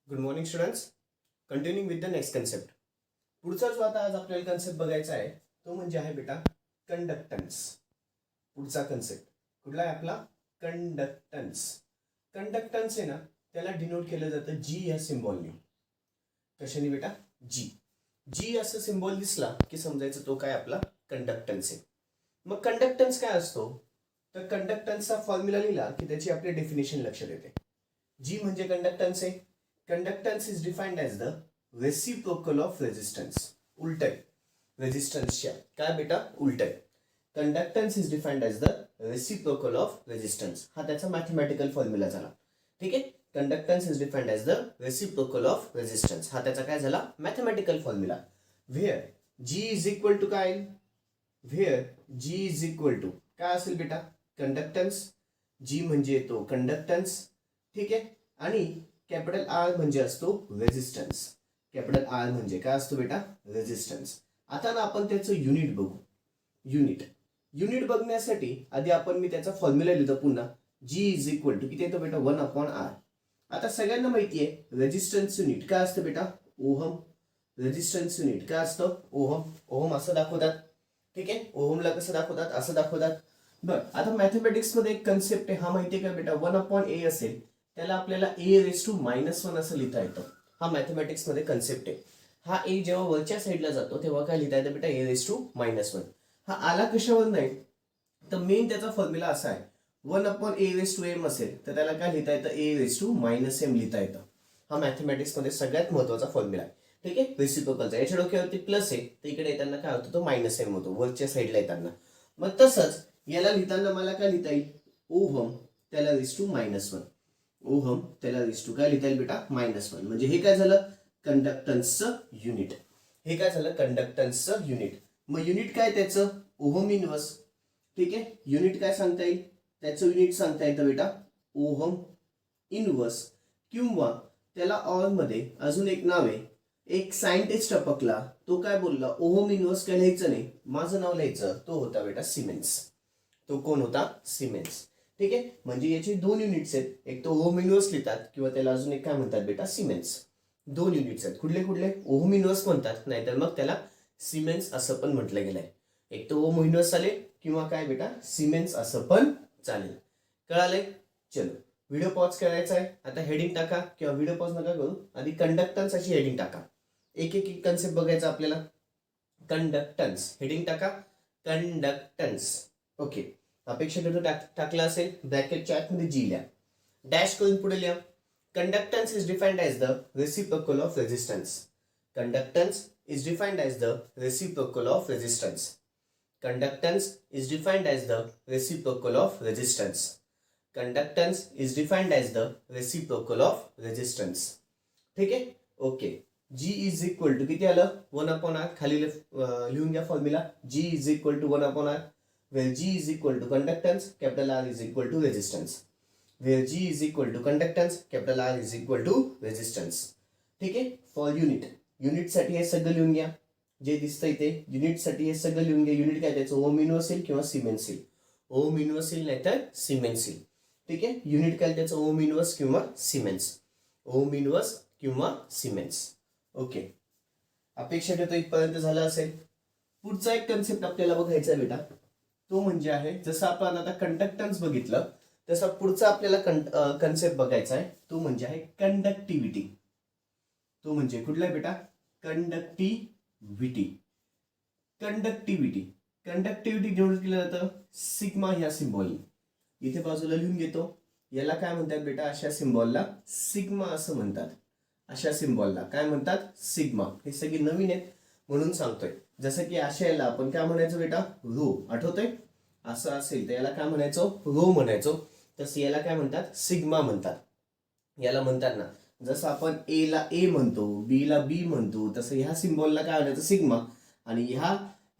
Good morning students. Continuing with the next concept. पुढचा जो आता आज आपल्याला कन्सेप्ट बघायचा आहे तो म्हणजे आहे बेटा कंडक्टन्स. पुढचा कन्सेप्ट कुठला आहे आपला? कंडक्टन्स. कंडक्टन्स आहे ना, त्याला डिनोट केलं जातं जी या सिम्बॉलने. कशाने बेटा? जी. जी असं सिम्बॉल दिसला की समजायचं तो काय आपला कंडक्टन्स आहे. मग कंडक्टन्स काय असतो? तर कंडक्टन्सचा फॉर्म्युला लिहिला की त्याची आपली डेफिनेशन लक्षात येते. जी म्हणजे कंडक्टन्स आहे. Conductance is defined as the reciprocal of resistance. उलट आहे रेजिस्टन्सच्या. काय बेटा? उलट आहे. Conductance is defined as the reciprocal of resistance. हा त्याचा मॅथमॅटिकल फॉर्म्युला झाला. ठीक आहे. Conductance is defined as the reciprocal of resistance. हा त्याचा काय झाला? Mathematical formula. Where G is equal to काय? Where G is equal to काय असेल बेटा? कंडक्टन्स. जी म्हणजे येतो कंडक्टन्स. ठीक आहे. आणि कॅपिटल आर म्हणजे असतो रेजिस्टन्स. कॅपिटल आर म्हणजे काय असतो बेटा? रेजिस्टन्स. आता ना आपण त्याचं युनिट बघू. युनिट बघण्यासाठी आधी मी त्याचा फॉर्म्युला लिहितो पुन्हा. जी इज इक्वल टू किती येतो बेटा? 1/r. आता सगळ्यांना माहिती आहे रेजिस्टन्स युनिट काय असतं बेटा? ओहम. रेजिस्टन्स युनिट काय असतं? ओहम. ओहम असं दाखवतात. ठीक आहे. ओहमला कसं दाखवतात? असं दाखवतात. बरं, आता मॅथमॅटिक्स मध्ये एक कन्सेप्ट आहे, हा माहिती आहे का बेटा? 1/a असेल त्याला आपल्याला a⁻−1 असं लिहिता येतं. हा मॅथमॅटिक्स मध्ये कन्सेप्ट आहे. हा a जेव्हा वरच्या साईडला जातो तेव्हा काय लिहिता येतं बेटा? a⁻−1. हा आला कशावर नाही तर मेन त्याचा फॉर्म्युला असा आहे. 1/a⁻m असेल तर त्याला काय लिहिता येतं? a⁻−m लिहिता येतं. हा मॅथमॅटिक्स मध्ये सगळ्यात महत्वाचा फॉर्म्युला आहे. ठीक आहे. रेसिप्रोकलचा. याच्या डोक्यावरती प्लस आहे तर इकडे येताना काय होतं? तो -m होतो वरच्या साईडला येताना. मग तसंच याला लिहिताना मला काय लिहिता येईल? ओहम त्याला (-1). ओहम त्याला काय लिहिता येईल बेटा? -1. म्हणजे हे काय झालं? कंडक्टन्सचं युनिट. हे काय झालं? कंडक्टन्सचं युनिट. मग युनिट काय त्याचं? Ohm inverse. ठीक आहे. युनिट काय सांगता येईल? त्याचं युनिट सांगता येतं बेटा ओहम इनवर्स. किंवा त्याला ऑर मध्ये अजून एक नाव आहे. एक सायंटिस्ट टपकला, तो काय बोलला? ओहम इनवर्स काय लिहायचं नाही, माझं नाव लिहायचं. तो होता बेटा सिमेन्स. तो कोण होता? सिमेन्स. ठीक आहे. म्हणजे याचे दोन युनिट्स आहेत. एक तो ओहम इनवर्स लिहितात किंवा त्याला अजून एक काय म्हणतात बेटा? सिमेन्स. दोन युनिट्स आहेत. कुठले कुठले? ओहम इनवर्स म्हणतात, नाहीतर मग त्याला सिमेन्स असं पण म्हटलं गेलंय. एक तो ओहम इनवर्स चालेल किंवा काय बेटा? सिमेन्स असं पण चालेल. कळालंय? चलो व्हिडिओ पॉज करायचा आहे. आता हेडिंग टाका किंवा व्हिडिओ पॉज नका करू, आधी कंडक्टन्स अशी हेडिंग टाका. एक एक कन्सेप्ट बघायचा आपल्याला. कंडक्टन्स हेडिंग टाका. कंडक्टन्स. ओके. अपेक्षा करतो टाकला असेल. ब्रॅकेटच्या आतमध्ये जी लिहा. डॅश करून पुढे लिहा. Conductance is defined as the reciprocal of resistance. Conductance is defined as the reciprocal of resistance. Conductance is defined as the reciprocal of resistance. Conductance is defined as the reciprocal of resistance. ठीक आहे. Okay. G is equal to किती आलं? 1/r. खाली लिहून घ्या formula. G is equal to 1/r. where G is equal to conductance, capital R is equal to resistance. Where G is equal to conductance, capital R is equal to resistance. ठीक आहे. For unit साठी हे सगळं लिहून घ्या. जे दिसतंय ते युनिट साठी हे सगळं लिहून घ्या. युनिट काय त्याचं? ओहम इनवर्स येईल किंवा सिमेन्स येईल. ओहम इनवर्स येईल नाहीतर सिमेन्स येईल. ठीक आहे. युनिट काय त्याचं? ओहम इनवर्स किंवा सिमेन्स. ओहम इनवर्स किंवा सिमेन्स. ओके. अपेक्षा ठेवतो इथपर्यंत झालं असेल. पुढचा एक कन्सेप्ट आपल्याला बघायचा आहे बेटा. तो म्हणजे आहे, जसं आपण आता कंडक्टन्स बघितलं तसा पुढचा आपल्याला कन्सेप्ट बघायचा आहे. तो म्हणजे आहे कंडक्टिव्हिटी. तो म्हणजे कुठला बेटा? कंडक्टिव्हिटी. कंडक्टिव्हिटी. कंडक्टिव्हिटी घेऊन केलं जातं सिग्मा ह्या सिम्बॉलने. इथे बाजूला लिहून घेतो. याला काय म्हणतात बेटा? अशा सिम्बॉलला सिग्मा असं म्हणतात. अशा सिम्बॉलला काय म्हणतात? सिग्मा. हे सगळे नवीन आहेत म्हणून सांगतोय. जसं की अशा याला आपण काय म्हणायचो बेटा? रो. आठवतंय? असं असेल तर याला काय म्हणायचो? रो म्हणायचो. तसं याला काय म्हणतात? सिग्मा म्हणतात. याला म्हणतात ना, जसं आपण ए ला ए म्हणतो, बी ला बी म्हणतो, तसं ह्या सिम्बॉलला काय म्हणायचं? सिग्मा. आणि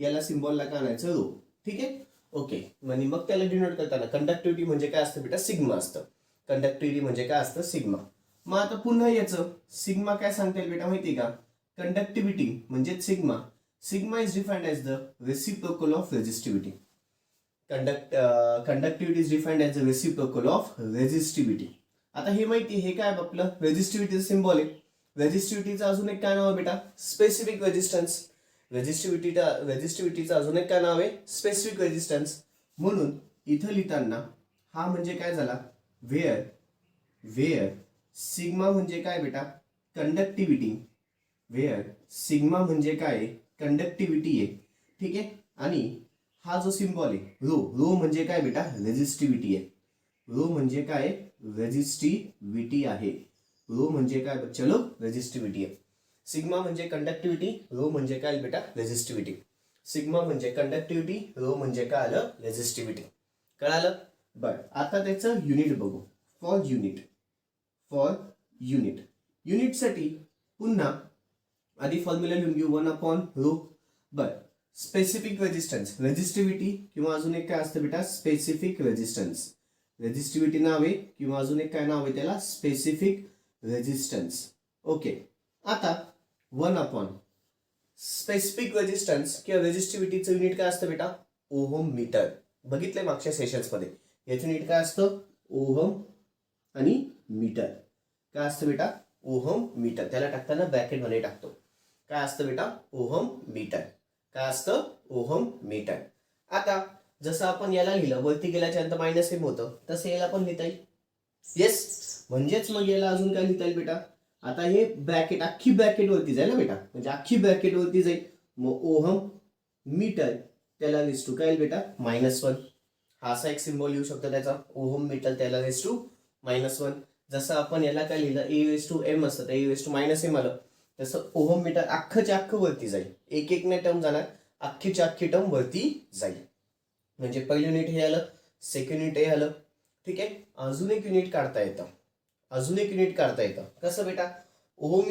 याला सिम्बॉलला काय म्हणायचं? रो. ठीक आहे. ओके. म्हणजे मग त्याला डिनोट करताना कंडक्टिव्हिटी म्हणजे काय असतं बेटा? सिग्मा असतं. कंडक्टिव्हिटी म्हणजे काय असतं? सिग्मा. मग आता पुन्हा याचं सिग्मा काय सांगता येईल बेटा माहिती का? कंडक्टिव्हिटी म्हणजे sigma. Sigma is defined as the reciprocal of resistivity. conductivity is defined as the reciprocal of resistivity. आता हे माहिती, हे काय आपलं रेझिस्टिव्हिटीचं सिम्बॉल आहे. रेझिस्टिव्हिटीचं अजून एक काय नाव आहे बेटा, स्पेसिफिक रेझिस्टन्स. रेझिस्टिव्हिटीचं अजून एक काय नाव आहे, स्पेसिफिक रेझिस्टन्स. म्हणून इथं लिहिताना हा म्हणजे काय झाला, वेअर सिग्मा म्हणजे काय बेटा, कंडक्टिव्हिटी. वेअर सिग्मा म्हणजे काय, कंडक्टिव्हिटी आहे. ठीक आहे. आणि हा जो सिम्बॉल आहे रो म्हणजे काय बेटा, रेझिस्टिव्हिटी आहे. रो म्हणजे काय, रेझिस्टिव्हिटी आहे. रो म्हणजे काय बच्चलो, रेझिस्टिव्हिटी आहे. सिग्मा म्हणजे कंडक्टिव्हिटी, रो म्हणजे काय बेटा, रेझिस्टिव्हिटी. सिग्मा म्हणजे कंडक्टिव्हिटी, रो म्हणजे काय आलं, रेझिस्टिव्हिटी. कळालं. बरं, आता त्याचं युनिट बघू. फॉर युनिट युनिटसाठी पुन्हा आधी फॉर्म्युला लिहून घेऊ, 1/रो. बरं, स्पेसिफिक रेझिस्टन्स, रेझिस्टिव्हिटी किंवा अजून एक काय असतं बेटा, स्पेसिफिक रेझिस्टन्स. रेझिस्टिव्हिटी नाव आहे किंवा अजून एक काय नाव आहे त्याला, स्पेसिफिक रेझिस्टन्स. ओके. आता 1/ स्पेसिफिक रेझिस्टन्स किंवा रेझिस्टिव्हिटीचं युनिट काय असतं बेटा, ओहम मीटर. बघितलंय मागच्या सेशन्स मध्ये. याचं युनिट काय असतं, ओहम आणि मीटर. काय असतं बेटा, ओहम मीटर. त्याला टाकताना ब्रॅकेट मध्ये टाकतो. काय असतं बेटा, ओहम मीटर. काय असतं, ओहम मीटर. आता जसं आपण याला लिहिलं वरती गेल्याच्या नंतर -m होतं, तसं याला पण लिहिता येईल. येस. म्हणजेच मग याला अजून काय लिहिता येईल बेटा, आता हे ब्रॅकेट अख्खी ब्रॅकेट वरती जाईल ना बेटा, म्हणजे अख्खी ब्रॅकेट वरती जाईल. मग ओहम मीटर त्याला रेस टू काय येईल बेटा, -1. हा असा एक सिम्बॉल लिहू शकतो त्याचा, ओहम मीटर त्याला रेस टू -1. जसं आपण याला काय लिहिलं, a/m असतं, a/-m आलं, तसं ओहम मीटर अख्खच्या अख्खं वरती जाईल. एक एक ने टर्म जाणार, अख्खीच्या अख्खी टर्म वरती जाईल. म्हणजे पहिलं युनिट हे आलं, सेकंड युनिट हे आलं. ठीक आहे. अजून एक युनिट काढता येतं. कसं बेटा, ओहम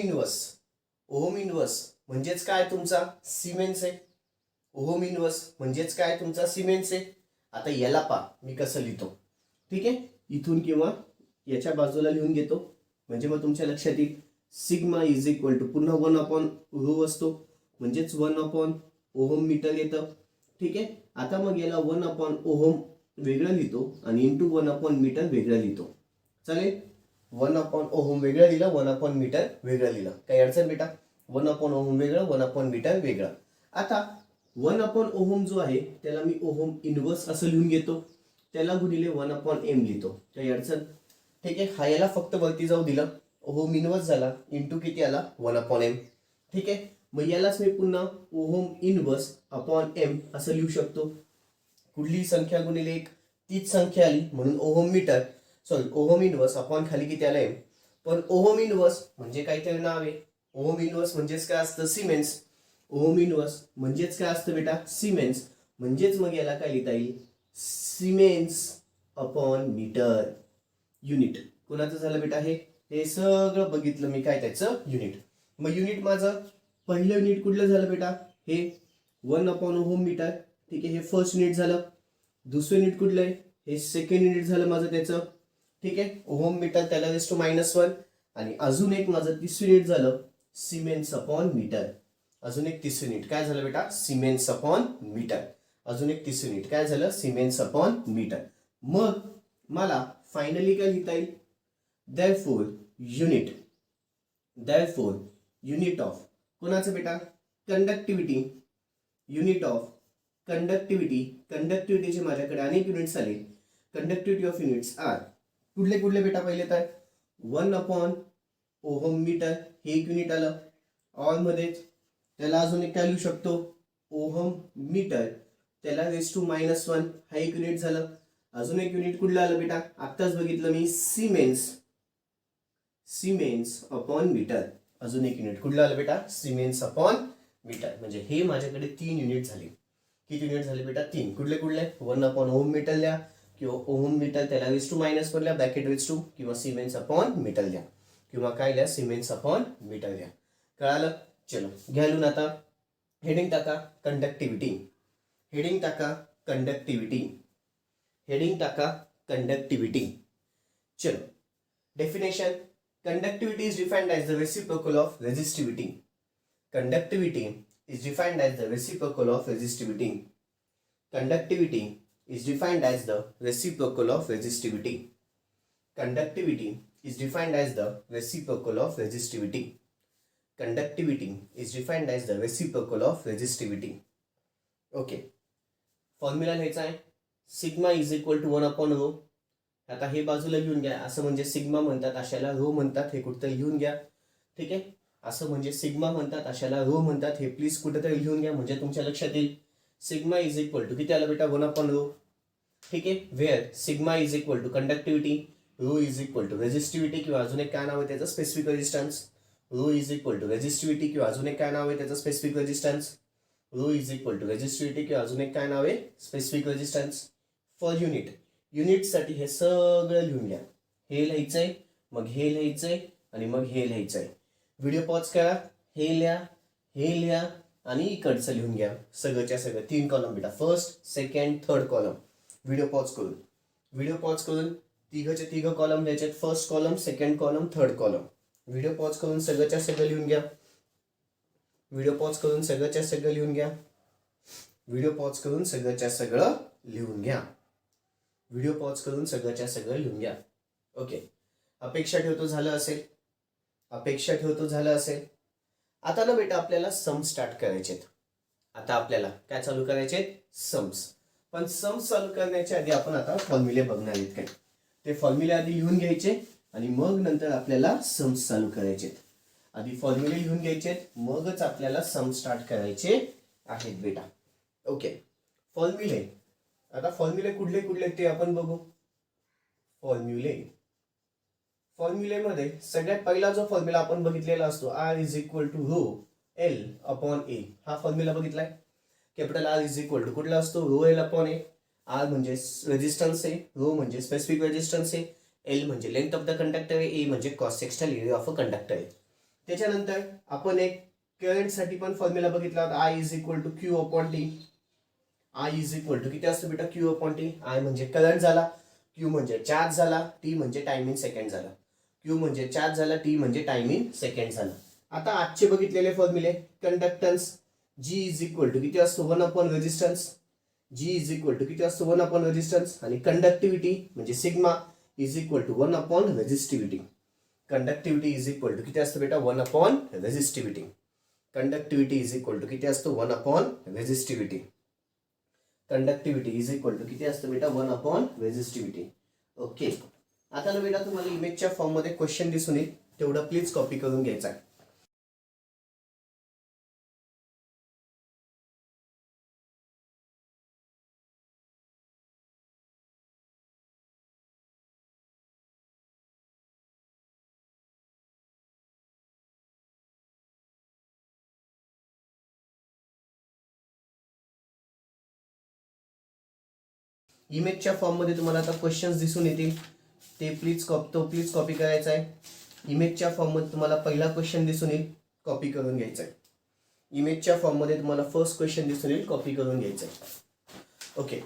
इनवर्स म्हणजेच काय तुमचा सिमेन्स आहे. ओहम इनवर्स म्हणजेच काय तुमचा सिमेन्स आहे. आता याला पा मी कसं लिहितो. ठीक आहे. इथून किंवा याच्या बाजूला लिहून घेतो, म्हणजे मग तुमच्या लक्षात येईल. सिग्मा इज इक्वल टू पुन्हा 1/रो असतो, म्हणजेच 1/ओहम मीटर येतं. ठीक आहे. आता मग याला 1/ओहम वेगळं लिहितो आणि इंटू 1/मीटर वेगळं लिहितो. चालेल. 1/ओहम वेगळं लिहिलं, 1/मीटर वेगळं लिहिलं, काही अडचण बेटा. 1/ओहम वेगळं, 1/मीटर वेगळं. आता 1/ओहम जो आहे त्याला मी ओहम इनवर्स असं लिहून घेतो, त्याला गुणिले 1/m लिहितो, काही अडचण. ठीक आहे. हा याला फक्त वरती जाऊ दिलं, ओहम इनवर्स झाला, इंटू किती आला, 1/m. ठीक आहे. मग यालाच मी पुन्हा ओहम इनवर्स अपॉन m असं लिहू शकतो. कुठलीही संख्या गुणिले एक तीच संख्या आली, म्हणून ओहम इनवर्स अपॉन खाली किती आलं, m. पण ओहम इनवर्स म्हणजे काहीतरी नाव आहे. ओहम इनवर्स म्हणजेच काय असतं, सिमेन्स. ओहम इनवर्स म्हणजेच काय असतं बेटा, सिमेन्स. म्हणजेच मग याला काय लिहिता येईल, सिमेन्स अपॉन मीटर. युनिट कोणाचं झालं बेटा, हे सगळं बघितलं मी काय त्याचं युनिट. मग युनिट माझं पहिलं युनिट कुठलं झालं बेटा, हे 1/ओहम मीटर. ठीक आहे. हे फर्स्ट युनिट झालं. दुसरं युनिट कुठलं आहे, हे सेकंड युनिट झालं माझं त्याचं. ठीक आहे. ओहम मीटर त्याला रेस टू -1. आणि अजून एक माझं तिसरं युनिट झालं, सिमेन्स अपॉन मीटर. अजून एक तिसरं युनिट काय झालं बेटा, सिमेन्स अपॉन मीटर. अजून एक तिसरं युनिट काय झालं, सिमेन्स अपॉन मीटर. मग मला फायनली काय लिहिता येईल, देअरफॉर युनिट ऑफ कोणाचं बेटा, कंडक्टिव्हिटी. युनिट ऑफ कंडक्टिव्हिटीचे माझ्याकडे अनेक युनिट्स आले. कंडक्टिव्हिटी ऑफ युनिट्स आर कुठले बेटा, पहिले तर 1/ओहम मीटर हे एक युनिट आलं. ऑल मध्येच त्याला अजून एक काय लिहू शकतो, ओहम मीटर त्याला रेस टू -1 हा एक युनिट झालं. अजून एक युनिट कुठलं आलं बेटा, आत्ताच बघितलं मी, सिमेन्स अपॉन मीटर. अजून एक युनिट कुठलं आलं बेटा, सिमेन्स अपॉन मीटर. म्हणजे हे माझ्याकडे 3 युनिट झाले. किती युनिट झाले बेटा, 3. कुठले 1/ओहम मीटर लिहा, किंवा ओहम मीटर त्याला रेस टू -1 लिहा, ब्रॅकेट रेस टू, किंवा सिमेन्स अपॉन मीटर लिहा, किंवा काय लिहा, सिमेन्स अपॉन मीटर लिहा. कळालं. चलो घ्या लिहून. आता हेडिंग टाका कंडक्टिव्हिटी. चलो definition. Conductivity is defined as the reciprocal of resistivity. Conductivity is defined as the reciprocal of resistivity. Conductivity is defined as the reciprocal of resistivity. Conductivity is defined as the reciprocal of resistivity. Conductivity is defined as the reciprocal of resistivity. Okay, formula लिहायचा आहे sigma is equal to 1/ρ. आता हे बाजूला लिहून घ्या. असं म्हणजे sigma म्हणतात, अशाला रो म्हणतात. हे कुठं लिहून घ्या. ठीक आहे, असं म्हणजे सिग्मा म्हणतात, अशाला रो म्हणतात. हे प्लीज कुठेतरी लिहून घ्या म्हणजे तुमच्या लक्षात येईल. सिग्मा इज इक्वल टू किती आलं बेटा 1/ρ. ठीक आहे, where sigma is equal to conductivity, rho is equal to resistivity किंवा अजून एक काय नाव आहे त्याचं specific resistance. Rho is equal to resistivity किंवा अजून एक काय नाव आहे त्याचं specific resistance. Rho is equal to resistivity किंवा अजून एक काय नाव आहे स्पेसिफिक रेजिस्टन्स. फॉर युनिट, युनिटसाठी हे सगळं लिहून घ्या. हे लिहायचंय, मग हे लिहायचंय आणि मग हे लिहायचंय. व्हिडिओ पॉज करा, हे लिहा, हे लिहा आणि इकडचं लिहून घ्या. सगळंच्या सगळं 3 कॉलम बेटा, first second third column. Video pause करून तिघचे तिघ कॉलम लिहायचे. First column, second column, third column. Video pause करून सगळंच्या सगळं लिहून घ्या. व्हिडिओ पॉज करून सगळंच्या सगळं लिहून घ्या. व्हिडिओ पॉज करून सगळंच्या सगळं लिहून घ्या. व्हिडिओ पॉज करून सगळंच्या सगळं लिहून घ्या. ओके, अपेक्षा ठेवतो झालं असेल. अपेक्षा ठेवतो झालं असेल. आता ना बेटा आपल्याला सम स्टार्ट करायचेत. आता आपल्याला काय चालू करायचे सम्स. पण सम्स चालू करण्याच्या आधी आपण आता फॉर्म्युले बघणार आहेत. काय ते फॉर्म्युले आधी लिहून घ्यायचे आणि मग नंतर आपल्याला सम्स चालू करायचे. आधी फॉर्म्युले लिहून घ्यायचे, मगच आपल्याला सम स्टार्ट करायचे आहेत बेटा. ओके, फॉर्म्युले. आता फॉर्म्युले कुठले कुठले ते आपण बघू. फॉर्म्युलेमध्ये सगळ्यात पहिला जो फॉर्म्युला आपण बघितलेला असतो R is equal to rho L upon A. हा फॉर्म्युला बघितलाय. Capital R is equal to कुठला असतो rho L upon A. R म्हणजे रेजिस्टन्स आहे, रो म्हणजे स्पेसिफिक रेजिस्टन्स आहे, एल म्हणजे लेंथ ऑफ द कंडक्टर आहे, ए म्हणजे cross sectional area of a conductor आहे. त्याच्यानंतर आपण एक करंटसाठी पण फॉर्म्युला बघितला होता I is equal to Q upon T. I is equal to किती असतं बेटा क्यू अपॉन टी. आय म्हणजे करंट झाला, क्यू म्हणजे चार्ज झाला, टी म्हणजे टाइम इन सेकंड झाला. क्यू म्हणजे चार्ज झाला, टी म्हणजे टाइम इन सेकंड झाला. आता आजचे बघितलेले फॉर्म्युले conductance G is equal to किती असतो 1/, resistance. G is equal to किती असतो 1/, रेजिस्टन्स. आणि कंडक्टिव्हिटी म्हणजे sigma is equal to 1/, resistivity. Conductivity is equal to किती असतं बेटा 1/, resistivity. Conductivity is equal to किती असतो 1/, resistivity. Conductivity is equal to किती असतं बेटा 1/, रेजिस्टिव्हिटी. ओके, आता ना बेटा तुम्हाला इमेजच्या फॉर्म मध्ये क्वेश्चन दिसून येईल, तेवढं प्लीज कॉपी करून घ्यायचा आहे. इमेजच्या फॉर्म मध्ये तुम्हाला आता क्वेश्चन्स दिसून येतील, ते प्लीज कॉपी करायचा आहे. इमेजच्या फॉर्म मध्ये तुम्हाला पहिला क्वेश्चन दिसून येईल, कॉपी करून घ्यायचा आहे. इमेजच्या फॉर्म मध्ये तुम्हाला फर्स्ट क्वेश्चन दिसून येईल, कॉपी करून घ्यायचं आहे. ओके,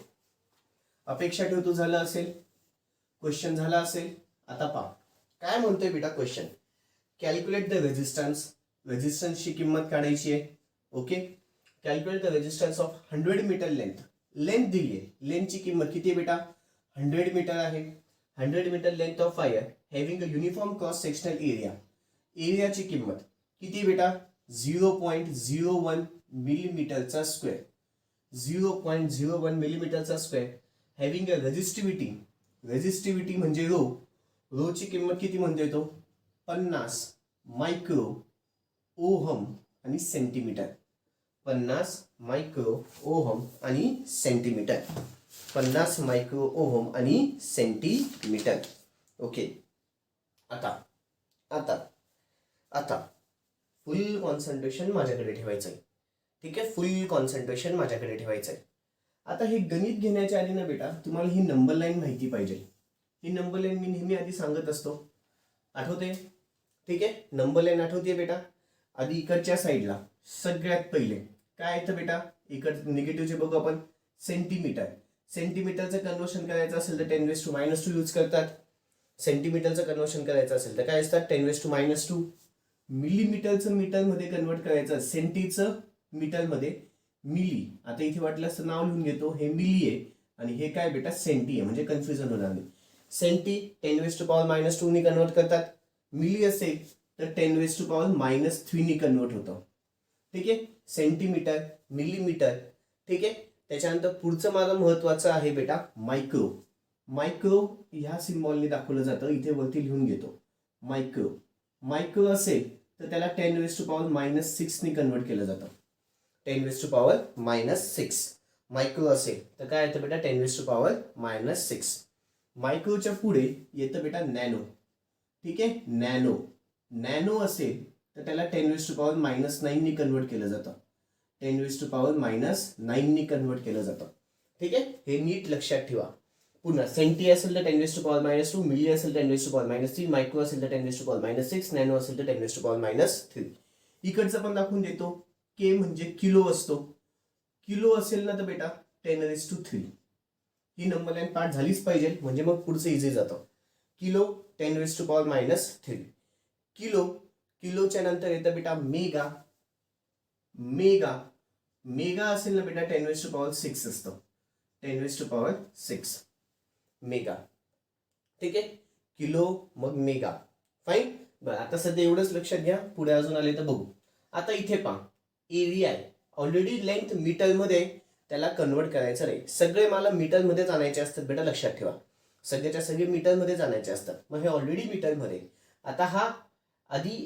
अपेक्षा ठेवतो झालं असेल, क्वेश्चन झाला असेल. आता पहा काय म्हणतोय बेटा क्वेश्चन. Calculate the resistance. रेजिस्टन्सची किंमत काढायची आहे. Okay, calculate the resistance of 100 metre length. Length दिली आहे, लेंथची किंमत किती बेटा 100 मीटर आहे. 100 metre length of wire having a uniform cross sectional area. एरियाची किंमत किती बेटा 0.01 मिलीमीटरचा स्क्वेअर. 0.01 मिलीमीटरचा square. Having a resistivity. Resistivity म्हणजे रो. रोची किंमत किती म्हणता येतो 50 मायक्रो ओहम आणि सेंटीमीटर. 50 मायक्रो ओहम आणि सेंटीमीटर. 50 मायक्रो ओहम आणि सेंटीमीटर. ओके, आता आता आता फुल कॉन्सन्ट्रेशन माझ्याकडे ठेवायचं आहे. ठीक आहे, फुल कॉन्सन्ट्रेशन माझ्याकडे ठेवायचं आहे. आता हे गणित घेण्याच्या आधी ना बेटा तुम्हाला ही नंबर लाईन माहिती पाहिजे. ही नंबर लाईन मी नेहमी आधी सांगत असतो, आठवते. ठीक आहे, नंबर लाईन आठवते बेटा. आधी इकडच्या साईडला सगळ्यात पहिले काय येतं बेटा, इकड निगेटिव्हचे बघू आपण. सेंटीमीटर. सेंटीमीटरचं कन्वर्शन करायचं असेल तर 10⁻² यूज करतात. सेंटीमीटरचं कन्वर्शन करायचं असेल तर काय असतात 10⁻². मिलीमीटरचं मीटरमध्ये कन्वर्ट करायचं, सेंटीचं मीटरमध्ये मिली. आता इथे वाटलं असतं नाव लिहून घेतो, हे मिली आहे आणि हे काय बेटा सेंटी आहे, म्हणजे कन्फ्युजन होणार नाही. सेंटी 10⁻⁻² नी कन्वर्ट करतात. मिली असेल तर 10⁻⁻³ नी कन्वर्ट होतं. ठीक आहे, सेंटीमीटर, मिलीमीटर. ठीक आहे. त्याच्यानंतर पुढचं मला महत्वाचं आहे बेटा मायक्रो. मायक्रो ह्या सिम्बॉलने दाखवलं जातं, इथे वरती लिहून घेतो. मायक्रो. मायक्रो असेल तर त्याला 10⁻⁻6 नी कन्वर्ट केलं जातं. 10⁻⁻6 मायक्रो असेल तर काय येतं बेटा 10⁻⁻6. मायक्रोच्या पुढे येतं बेटा नॅनो. ठीक आहे, नॅनो. नॅनो असेल तर त्याला 10⁻⁻9 नी कन्वर्ट केलं जातं. 10⁻⁻9 नी कन्वर्ट केलं जातं. ठीक आहे, हे नीट लक्षात ठेवा. पुन्हा सेंटी असेल तर 10⁻⁻², मिली असेल तर 10⁻⁻3, मायक्रो असेल तर 10⁻⁻6, नॅनो असेल तर 10⁻⁻3. इकडचं पण दाखवून देतो. के म्हणजे किलो असतो. किलो असेल ना तर बेटा 10⁻3. ही नंबर लाईन पाठ झालीच पाहिजे, म्हणजे मग पुढचं इझी जातं. किलो 10⁻⁻3. किलो. किलोच्या नंतर येतं बेटा मेगा. मेगा. मेगा असेल ना बेटा 10⁻6 असतं. 10⁻6 मेगा. ठीक आहे, किलो मग मेगा. फाईन. बरं, आता सध्या एवढंच लक्षात घ्या, पुढे अजून आले तर बघू. आता इथे पहा एरिया आहे. ऑलरेडी लेंथ मीटरमध्ये त्याला कन्वर्ट करायचं नाही. सगळे मला मीटरमध्येच आणायचे असतात बेटा, लक्षात ठेवा. सगळ्याच्या सगळे मीटरमध्येच आणायचे असतात. मग हे ऑलरेडी मीटरमध्ये. आता हा आधी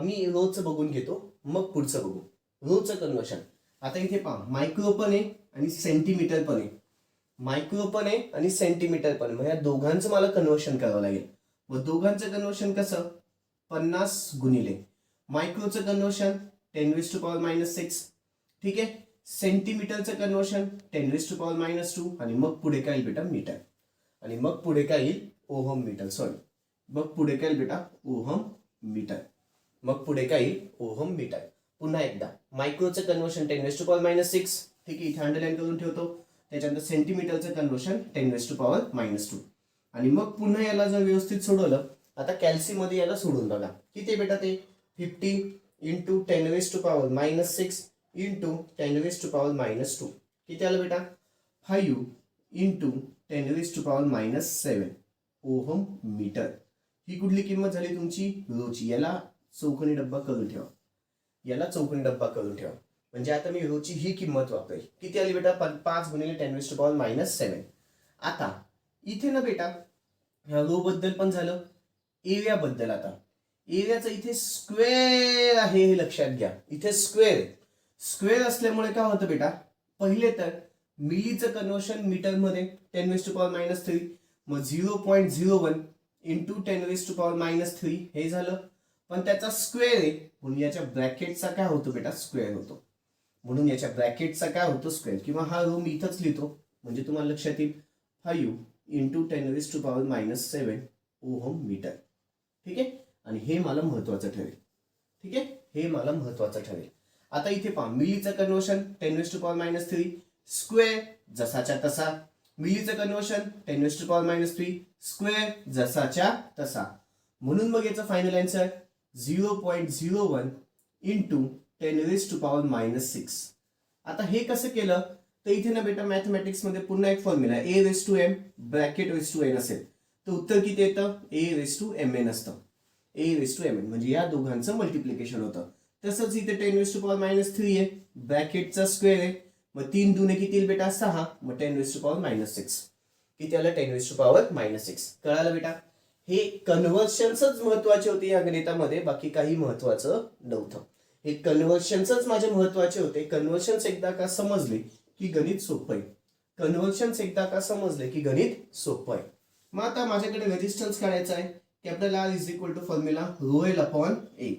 मी रोजचं बघून घेतो, मग पुढचं बघू. रोजचं कन्वर्शन. आता इथे पहा मायक्रो पण आहे आणि सेंटीमीटर पण आहे. मायक्रो पण आहे आणि सेंटीमीटर पण आहे. मग या दोघांचं मला कन्वर्शन करावं लागेल. मग दोघांचं कन्वर्शन कसं? 50 गुणिले मायक्रोचं कन्वर्शन 10⁻⁻6. ठीक आहे, सेंटीमीटरचं कन्वर्शन 10⁻⁻2 आणि मग पुढे काय येईल बेटा मीटर. आणि मग पुढे काय येईल ओहम मीटर. सॉरी, मग पुढे काय येईल बेटा ओहम मीटर. मग पुढे काय येईल ओहम मीटर. पुन्हा एकदा मायक्रोचं कन्वर्शन 10⁻⁻6. ठीक आहे, इथे अंडरलाईन करून ठेवतो. त्याच्यानंतर सेंटीमीटरचं कन्वर्शन 10⁻⁻2. आणि मग पुन्हा याला जर व्यवस्थित सोडवलं, आता कॅल्सीमध्ये याला सोडून बघा किती बेटा ते 50 इंटू 10⁻⁻6 इंटू 10⁻⁻2 किती आलं बेटा 5 इंटू 10⁻⁻7 ओहम मीटर. ही कुठली किंमत झाली तुमची रोची. याला चौकोनी डब्बा करून ठेवा. याला चौकोनी डब्बा करून ठेवा. म्हणजे आता मी रोची ही किंमत वापरेल. किती आली बेटा 5 गुणिले 10⁻⁻7. आता इथे ना बेटा ह्या रो बद्दल पण झालं. एरिया बद्दल आता एरियाचं इथे स्क्वेअर आहे हे लक्षात घ्या. इथे स्क्वेअर. स्क्वेअर असल्यामुळे काय होतं बेटा, पहिले तर मिलीचं कन्वर्शन मीटरमध्ये 10⁻⁻3. मग 0.01 इंटू 10⁻⁻3 हे झालं. पण त्याचा स्क्वेअर आहे म्हणून याच्या ब्रॅकेटचा काय होतो बेटा स्क्वेअर होतो. म्हणून याच्या ब्रॅकेटचा काय होतो स्क्वेअर. किंवा हा रो मी इथंच लिहितो म्हणजे तुम्हाला लक्षात येईल. 5 इंटू 10⁻⁻7 ओहम मीटर. ठीक आहे, आणि हे मला महत्वाचं ठरेल. ठीक आहे, हे मला महत्वाचं ठरेल. आता इथे पहा मिलीचं कन्वर्शन 10⁻⁻3 स्क्वेअर जसाच्या तसा. मिलीचं कन्वर्शन 10⁻⁻3 स्क्वेअर जसाच्या तसा. म्हणून मग याचं फायनल आन्सर 0.01 इंटू 10⁻⁻6. आता हे कसं केलं तर इथे ना बेटा मॅथमॅटिक्स मध्ये पुन्हा एक फॉर्म्युला आहे. a⁻m ब्रॅकेट n असेल तर उत्तर किती येतं a⁻mn असतं. a⁻mn म्हणजे या दोघांचं मल्टिप्लिकेशन होतं. तसंच इथे 10⁻⁻3 आहे, ब्रॅकेटचा स्क्वेअर आहे. मग 3 दुने किती येईल बेटा 6. मग 10⁻⁻6 किती आलं 10⁻⁻6. कळालं बेटा. हे कन्व्हर्शन्सच महत्वाचे होते या गणितामध्ये, बाकी काही महत्वाचं नव्हतं. हे कन्व्हर्शन्सच माझे महत्वाचे होते. कन्व्हर्शन्स एकदा का समजले की गणित सोपं आहे. कन्व्हर्शन्स एकदा का समजले की गणित सोपं आहे. मग आता माझ्याकडे रेजिस्टन्स काढायचा आहे. Capital R is equal to formula ρl upon a.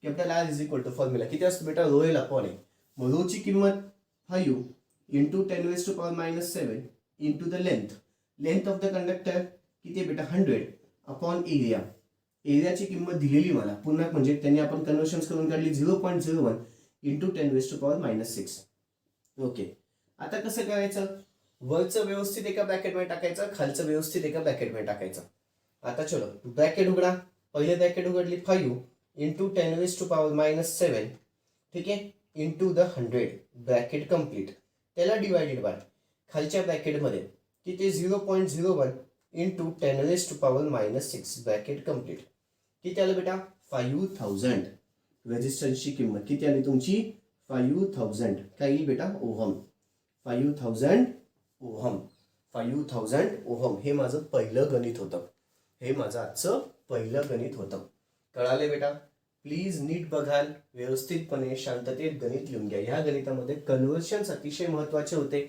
Capital R is equal to formula किती असतो बेटा ρl अपॉन a. मग रोची किंमत 5 into 10⁻⁻7 into the length. Length of the conductor किती बेटा 100 अपॉन एरिया. एरियाची किंमत दिलेली मला पुन्हा म्हणजे त्यांनी आपण कन्वर्शन्स करून काढली 0.01 इंटू 10⁻⁻6. ओके, आता कसं करायचं, वरचं व्यवस्थित एका ब्रॅकेटमध्ये टाकायचं, खालचं व्यवस्थित एका ब्रॅकेटमध्ये टाकायचं. आता चलो ब्रॅकेट उघडा. पहिले ब्रॅकेट उघडली 5 इंटू 10⁻⁻7. ठीक आहे, इंटू द 100 ब्रॅकेट कम्प्लीट. त्याला डिवायडेड बाय खालच्या ब्रॅकेटमध्ये किती 0.01 इंटू 10⁻⁻⁶ ब्रॅकेट कम्प्लीट. किती आलं बेटा? 5000. रेजिस्टन्सची किंमत किती आली तुमची? 5000. काय येईल बेटा? ओहम. 5000 ओहम. 5000 ओहम. हे माझं पहिलं गणित होतं. हे माझं आजचं पहिलं गणित होतं. कळाले बेटा? प्लीज नीट बघाल, व्यवस्थितपणे शांततेत गणित लिहून घ्या. ह्या गणितामध्ये कन्व्हर्शन्स अतिशय महत्वाचे होते,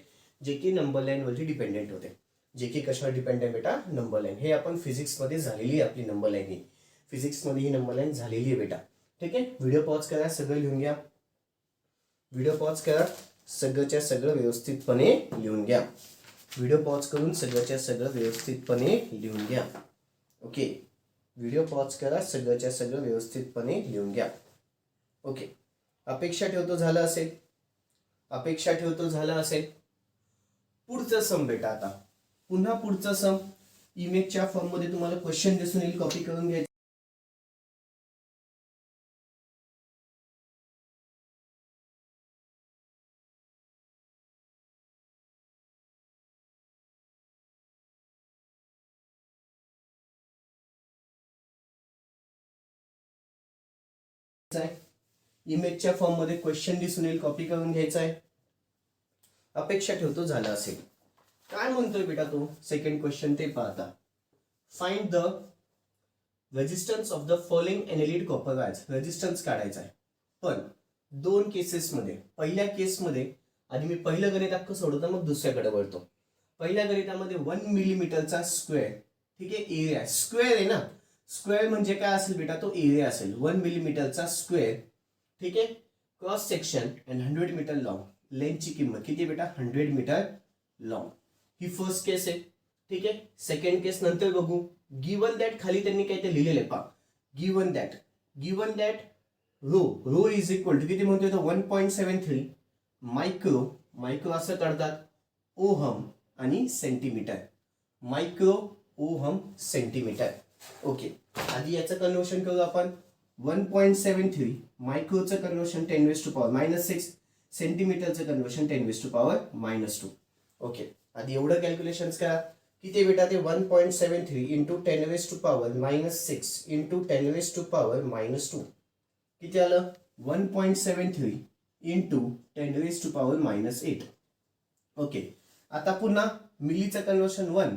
जे की नंबर लाईन वरती डिपेंडेंट होते. जे की कशावर डिपेंडेंट बेटा? Number line. हे आपण फिजिक्समध्ये झालेली आहे आपली नंबर लाईन. ही फिजिक्समध्ये ही नंबर लाईन झालेली आहे बेटा. ठीक आहे. व्हिडिओ पॉज करा, सगळं लिहून घ्या. व्हिडिओ पॉज करा, सगळंच्या सगळं व्यवस्थितपणे लिहून घ्या. व्हिडिओ पॉज करून सगळंच्या सगळं व्यवस्थितपणे लिहून घ्या. ओके. व्हिडिओ पॉज करा, सगळंच्या सगळं व्यवस्थितपणे लिहून घ्या. ओके. अपेक्षा ठेवतो झालं असेल. अपेक्षा ठेवतो झालं असेल. पुढचं सम बेटा. आता पुन्हा पुढचं सम इमेजच्या फॉर्म मध्ये तुम्हाला क्वेश्चन दिसून येईल. कॉपी करून घ्यायचं. इमेजच्या फॉर्म मध्ये क्वेश्चन दिसून येईल. कॉपी करून घ्यायचा आहे. अपेक्षा ठेवतो झालं असेल. काय म्हणतोय बेटा तो? सेकंड क्वेश्चन ते पाहता. Find the resistance of the following analyte copper wires. Resistance काढायचा आहे, पण दोन केसेसमध्ये. पहिल्या केसमध्ये आधी मी पहिलं गणित अख्खं सोडवतो, मग दुसऱ्याकडे वळतो. पहिल्या गणितामध्ये 1 मिलीमीटरचा स्क्वेअर. ठीक आहे. एरिया स्क्वेअर आहे ना. स्क्वेअर म्हणजे काय असेल बेटा? तो एरिया असेल. 1 मिलीमीटरचा स्क्वेअर. ठीक आहे. Cross section and 100 metre long. लेंथची किंमत किती बेटा? 100 मीटर लॉंग. ही फर्स्ट केस आहे. ठीक आहे. सेकंड केस नंतर बघू. गिवन दॅट, खाली त्यांनी काय ते लिहिलेलं आहे पहा. Given that rho is equal to किती म्हणतोय तो? 1.73 मायक्रो असं काढतात. ओहम आणि centimetre. Micro ohm centimetre. Okay. आधी याचं कन्वर्शन करू आपण. 1.73 मायक्रोचं कन्वर्शन 10⁻⁻⁶. सेंटीमीटरचं कन्वर्शन 10⁻⁻². ओके. आधी एवढं कॅल्क्युलेशन्स करा. किती बेटा? ते 1.73 इंटू 10⁻⁻⁶ इंटू 10⁻⁻². किती आलं? 1.73 इंटू 10⁻⁻8. ओके. आता पुन्हा मिलीचं कन्वर्शन 1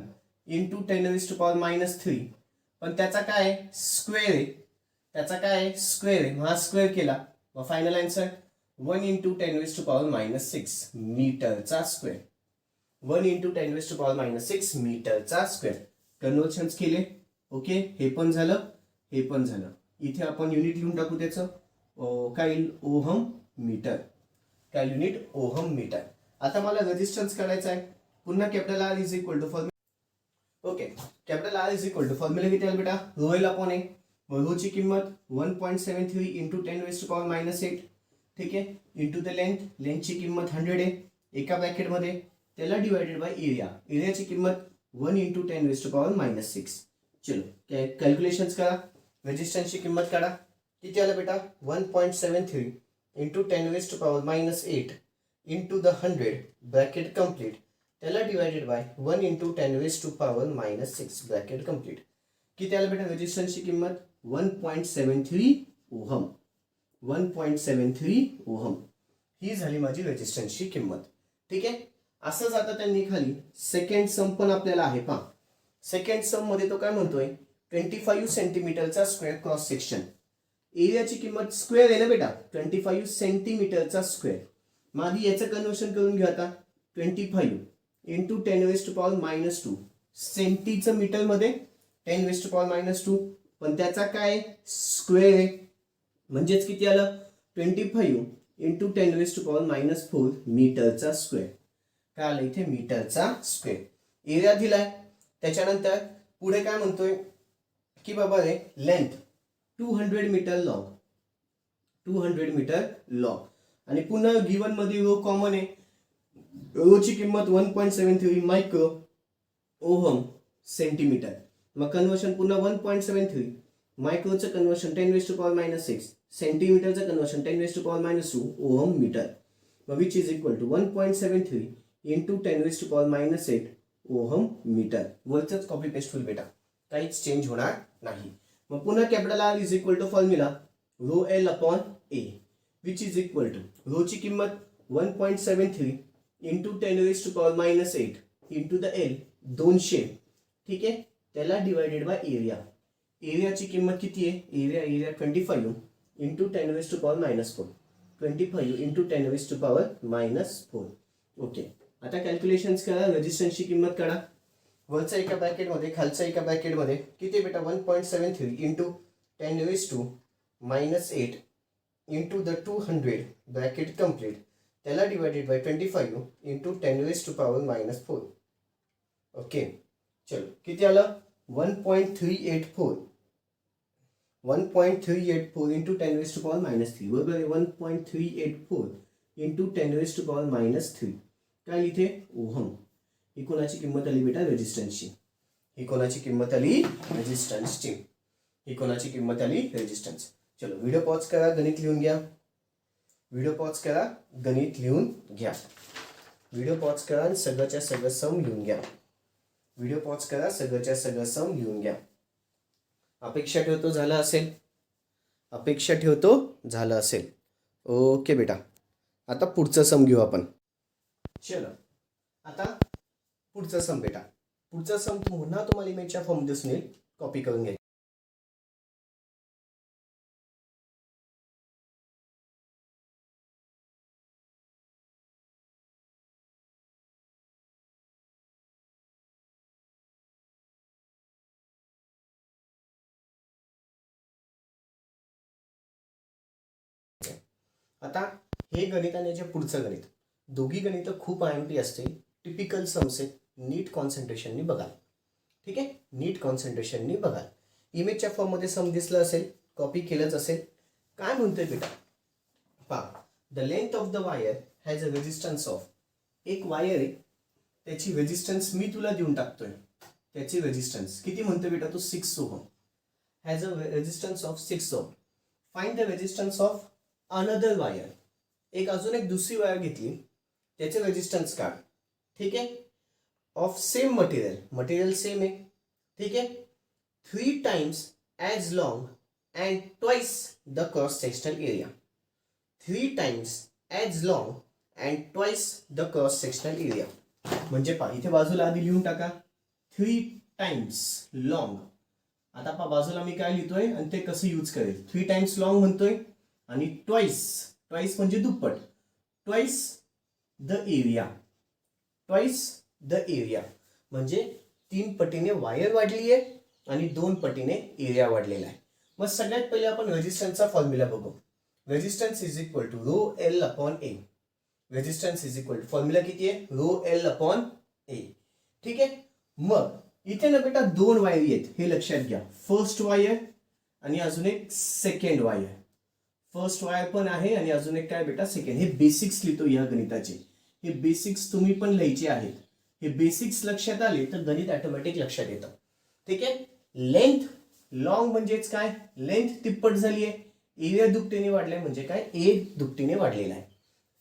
इंटू 10⁻⁻3. पण त्याचा काय? स्क्वेअर आहे. त्याचा काय? स्क्वेअर आहे. हा स्क्वेअर केला. मग फायनल आन्सर 1 इंटू 10⁻⁻6 मीटरचा स्क्वेअर. 1 इंटू 10⁻⁻6 मीटरचा स्क्वेअर. कन्वर्शन्स केले. ओके. हे पण झालं, हे पण झालं. इथे आपण युनिट लिहून टाकू त्याचं. काय येईल? Ohm metre. काय युनिट? Ohm metre. आता मला रेजिस्टन्स काढायचा आहे. पुन्हा capital R is equal to formula. Okay. Capital R is equal to formula किती आला बेटा? Rho L upon A. रोची किंमत 1.73 इंटू 10⁻⁸. ठीक आहे. इंटू द लेंथची किंमत 100 आहे एका ब्रॅकेटमध्ये. त्याला डिवायडेड बाय एरिया. एरियाची किंमत 1 इंटू 10⁻⁻6. चलो कॅल्क्युलेशन्स करा. रेजिस्टन्सची किंमत काढा. किती आलं बेटा? 1.73 into 10⁻⁻8 into the 100 bracket complete. त्याला divided by 1 into 10⁻⁻6 bracket complete. किती आलं बेटा? रेजिस्टन्सची किंमत 1.73 ओहम. 1.73 ओहम ही झाली माझी रेजिस्टन्सची किंमत. ठीक आहे. असंच आता त्यांनी खाली सेकंड सम पण आपल्याला आहे पहा. सेकंड सम मध्ये तो काय म्हणतोय? 25 सेंटीमीटरचा स्क्वेअर क्रॉस सेक्शन. एरियाची किंमत स्क्वेअर आहे ना बेटा? 25 सेंटीमीटरचा स्क्वेअर. मग आधी याचं कन्वर्शन करून घेऊ. आता 25 इंटू 10⁻⁻². सेंटीचं मीटरमध्ये 10⁻⁻². पण त्याचा काय? स्क्वेअर आहे. म्हणजेच किती आलं? 25 इंटू 10⁻⁻4 मीटरचा स्क्वेअर. काय आलं इथे? मीटरचा स्क्वेअर. एरिया दिलाय. त्याच्यानंतर पुढे काय म्हणतोय की बाबा रे length 200 metre long. 200 metre long. आणि पुन्हा गिवन मध्ये रो कॉमन आहे. रोची किंमत 1.73 मायक्रो ओहम सेंटीमीटर. मग कन्वर्शन पुन्हा 1.73 मायक्रोचं कन्वर्शन 10⁻⁻6 सेंटीमीटरचं conversion 10⁻⁻2 ohm metre. Which is equal to 1.73 into 10⁻⁻8 ohm metre. वरचंच कॉपी पेस्ट होईल बेटा, काहीच चेंज होणार नाही. मग पुन्हा capital R is equal to formula rho L upon A which is equal to रोची किंमत 1.73 इंटू 10⁻⁻8 इंटू द एल 200. ठीक आहे, त्याला डिवायडेड बाय एरिया. एरियाची किंमत किती आहे? Area 25 into 10⁻⁻4. 25 इंटू 10⁻⁻4. ओके, आता कॅल्क्युलेशन्स करा. रेजिस्टन्सची किंमत काढा. वरचा एका ब्रॅकेटमध्ये, खालचा एका ब्रॅकेटमध्ये किती बेटा? 1.73 into 10⁻⁻8 into the 200 bracket complete, त्याला डिवायडेड बाय 25 इंटू 10⁻⁻4. ओके, चलो किती आलं? 1.384. 1.384 इंटू 10⁻⁻3 बरोबर आहे. 1.384 इंटू 10⁻⁻3 काय लिहिते? ओहम. ही कोणाची किंमत आली बेटा? रेजिस्टन्सची. ही कोणाची किंमत आली? रेजिस्टन्सची. ही कोणाची किंमत आली? रेजिस्टन्स. चलो व्हिडिओ पॉज करा, गणित लिहून घ्या. व्हिडिओ पॉज करा, गणित लिहून घ्या. व्हिडिओ पॉज करा आणि सगळंच्या सगळं सम लिहून घ्या. व्हिडिओ पॉज करा, सगळंच्या सगळं सम लिहून घ्या. अपेक्षा ठेवतो झालं असेल. अपेक्षा ठेवतो झालं असेल. ओके बेटा, आता पुढचं सम घेऊ आपण. चलो आता पुढचं सम बेटा. पुढचं सम पुन्हा तुम्हाला इमेजच्या फॉर्ममध्ये सुनेल, कॉपी करून घ्या. आता हे गणित आणि याचे पुढचं गणित, दोघी गणित खूप IMP असते. टिपिकल सम्स आहेत. नीट कॉन्सन्ट्रेशननी बघा. ठीक आहे, नीट कॉन्सन्ट्रेशननी बघा. इमेजच्या फॉर्ममध्ये सम दिसलं असेल, कॉपी केलंच असेल. काय म्हणतोय बेटा? पहा, the length of the wire has a resistance of. एक वायर आहे, त्याची रेजिस्टन्स मी तुला देऊन टाकतोय. त्याची रेजिस्टन्स किती म्हणतोय बेटा? तो 6 ohm. Has a resistance of 6 ohm. Find the resistance of another wire. अजून एक दुसरी वायर घेतली, त्याचे रेजिस्टन्स काढ. ठीक आहे, of same material. Material same आहे. ठीक आहे, 3 times as long and twice the cross sectional area. 3 times as long and twice the cross sectional area. म्हणजे पहा, इथे बाजूला आधी लिहून टाका 3 टाइम्स लॉंग. आता पहा बाजूला मी काय लिहितोय आणि ते कसं यूज करेल. 3 टाइम्स लॉंग म्हणतोय आणि ट्वाइस म्हणजे दुप्पट. Twice the area. Twice the area म्हणजे 3 पटीने वायर वाढली आहे आणि 2 पटीने एरिया वाढलेला आहे. मग सगळ्यात पहिले आपण रेजिस्टन्सचा फॉर्म्युला बघू. Resistance is equal to rho L upon A. Resistance is equal to formula किती आहे? Rho L upon A. ठीक आहे, मग इथे ना बेटा 2 वायरी आहेत, हे लक्षात घ्या. फर्स्ट वायर आणि अजून एक सेकंड वायर. फर्स्ट वायर पण आहे आणि अजून एक काय बेटा? सेकंड. हे बेसिक्स लिहितो या गणिताचे. हे बेसिक्स तुम्ही पण लिहायचे आहेत. हे बेसिक्स लक्षात आले तर गणित ऑटोमॅटिक लक्षात येतं. ठीक आहे, लेंथ लॉंग म्हणजेच काय? लेंथ तिप्पट झाली आहे. एरिया दुपटीने वाढलाय म्हणजे काय? ए दुपटीने वाढलेला आहे.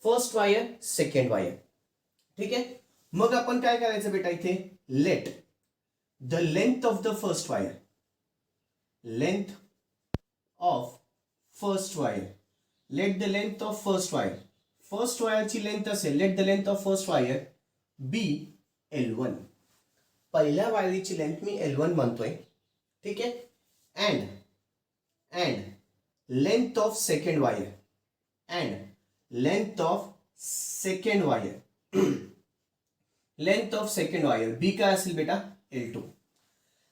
First wire, second wire. ठीक आहे, मग आपण काय करायचं बेटा? इथे let the length of the first wire. Length of first wire. Let the length of first wire. First वायरची लेंथ असेल, let the length of first wire be L1. पहिल्या वायरीची लेंथ मी L1 मानतोय. ठीक आहे, and length of second wire. And length of second wire. Length of second wire be काय असेल बेटा? L2.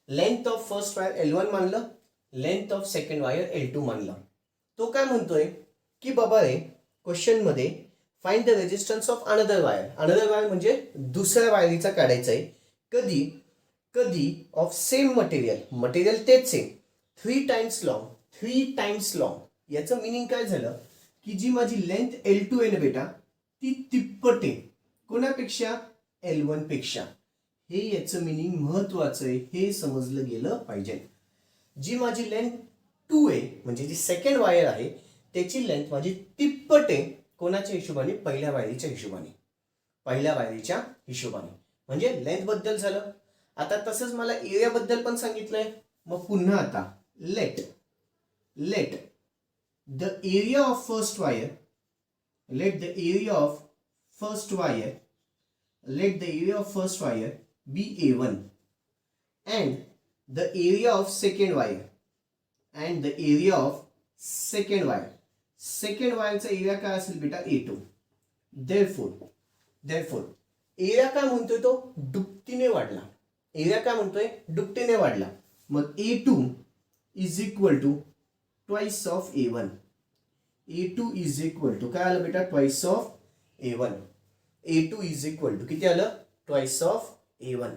Length of first wire L1 मानलं, length of second wire L2 मानलं. तो काय म्हणतोय की बाबा रे, क्वेश्चन मध्ये find the resistance of another wire. Another wire म्हणजे दुसऱ्या वायरीचा काढायचा आहे. कधी ऑफ सेम मटेरियल. मटेरियल तेच आहे. 3 टाइम्स लॉंग. 3 टाइम्स लॉंग याचं मिनिंग काय झालं की जी माझी लेंथ L2 आहे ना बेटा, ती तिप्पट आहे. कोणापेक्षा? L1 पेक्षा. हे याचं मिनिंग महत्वाचं आहे, हे समजलं गेलं पाहिजे. जी माझी लेंथ 2 आहे म्हणजे जी सेकंड वायर आहे त्याची लेंथ माझी तिप्पट आहे. कोणाच्या हिशोबाने? पहिल्या वायरीच्या हिशोबाने. पहिल्या वायरीच्या हिशोबाने. म्हणजे लेंथ बद्दल झालं. आता तसंच मला एरिया बद्दल पण सांगितलंय. मग पुन्हा आता late the area of first wire let the area of first wire be A1 and the area of second wire second wireचा एरिया काय असेल बेटा A2. therefore एरिया काय म्हणतोय तो दुपटीने वाढला. मग A2 is equal to twice of A1. A2 is equal to काय आलं बेटा twice of A1. A2 is equal to किती आलं ट्वाइस ऑफ A1.